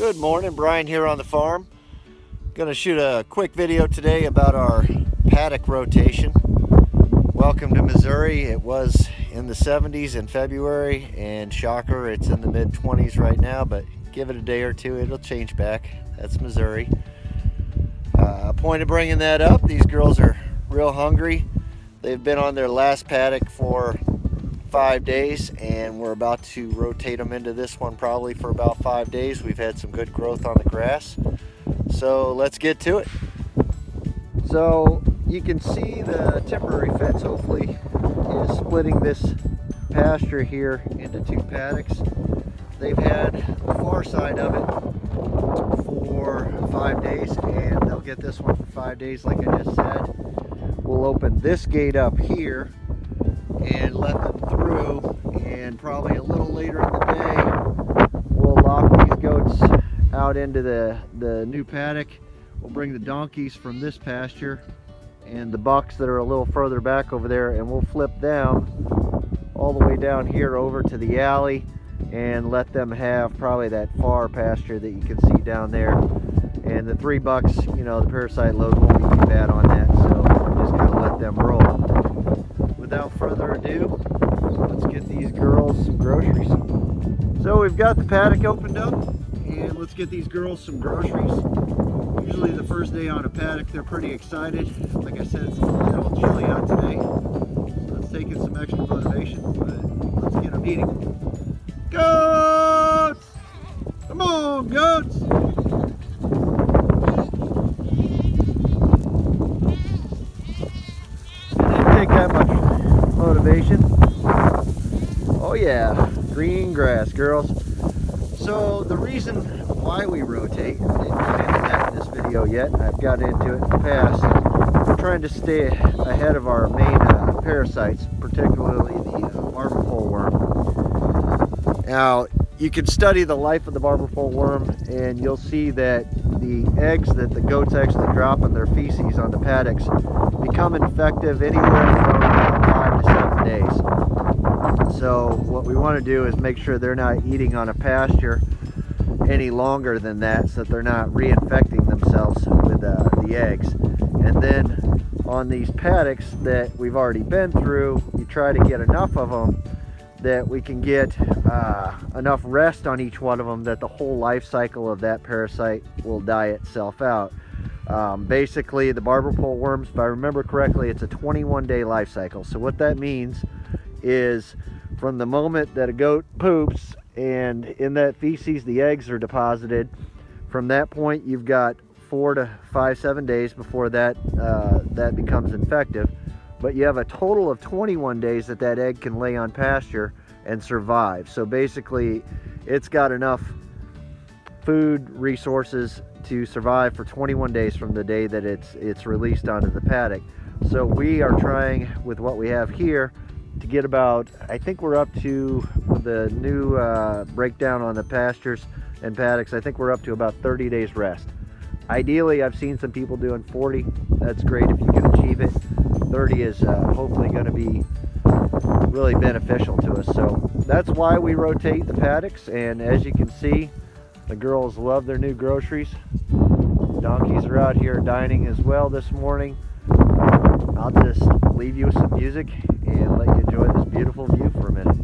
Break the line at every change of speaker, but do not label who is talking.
Good morning, Brian here on the farm. Gonna shoot a quick video today about our paddock rotation. Welcome to Missouri. It was in the 70s in February, and shocker, it's in the mid-20s right now, but give it a day or two, it'll change back. That's Missouri. Point of bringing that up, these girls are real hungry. They've been on their last paddock for 5 days, and we're about to rotate them into this one probably for about 5 days. We've had some good growth on the grass, so let's get to it. So you can see the temporary fence hopefully is splitting this pasture here into 2 paddocks. They've had the far side of it for 5 days, and they'll get this one for 5 days like I just said. We'll open this gate up here and let them through, and probably a little later in the day we'll lock these goats out into the new paddock. We'll bring the donkeys from this pasture and the bucks that are a little further back over there, and we'll flip them all the way down here over to the alley and let them have probably that far pasture that you can see down there. And the 3 bucks, you know, the parasite load won't be too bad on that, so we're just gonna let them roll. Without further ado, let's get these girls some groceries. So we've got the paddock opened up, and let's get these girls some groceries. Usually the first day on a paddock, they're pretty excited. Like I said, it's a little chilly out today, so it's taking some extra motivation, but let's get them eating. Goats! Come on, goats! It didn't take that much motivation. Oh yeah, green grass, girls. So the reason why we rotate, I didn't get into that in this video yet, I've got into it in the past. We're trying to stay ahead of our main parasites, particularly the barber pole worm. Now, you can study the life of the barber pole worm, and you'll see that the eggs that the goats actually drop in their feces on the paddocks become infective anywhere from 5 to 7 days. So what we want to do is make sure they're not eating on a pasture any longer than that, so that they're not reinfecting themselves with the eggs. And then on these paddocks that we've already been through, you try to get enough of them that we can get enough rest on each one of them that the whole life cycle of that parasite will die itself out. Basically, the barber pole worms, if I remember correctly, it's a 21-day life cycle. So what that means is from the moment that a goat poops and in that feces the eggs are deposited, from that point you've got 4 to 5, 7 days before that that becomes infective. But you have a total of 21 days that that egg can lay on pasture and survive. So basically, it's got enough food resources to survive for 21 days from the day that it's released onto the paddock. So we are trying with what we have here to get about, I think we're up to, with the new breakdown on the pastures and paddocks, I think we're up to about 30 days rest. Ideally, I've seen some people doing 40. That's great if you can achieve it. 30 is hopefully going to be really beneficial to us. So that's why we rotate the paddocks, and as you can see, the girls love their new groceries. Donkeys are out here dining as well this morning. I'll just leave you with some music and let you enjoy this beautiful view for a minute.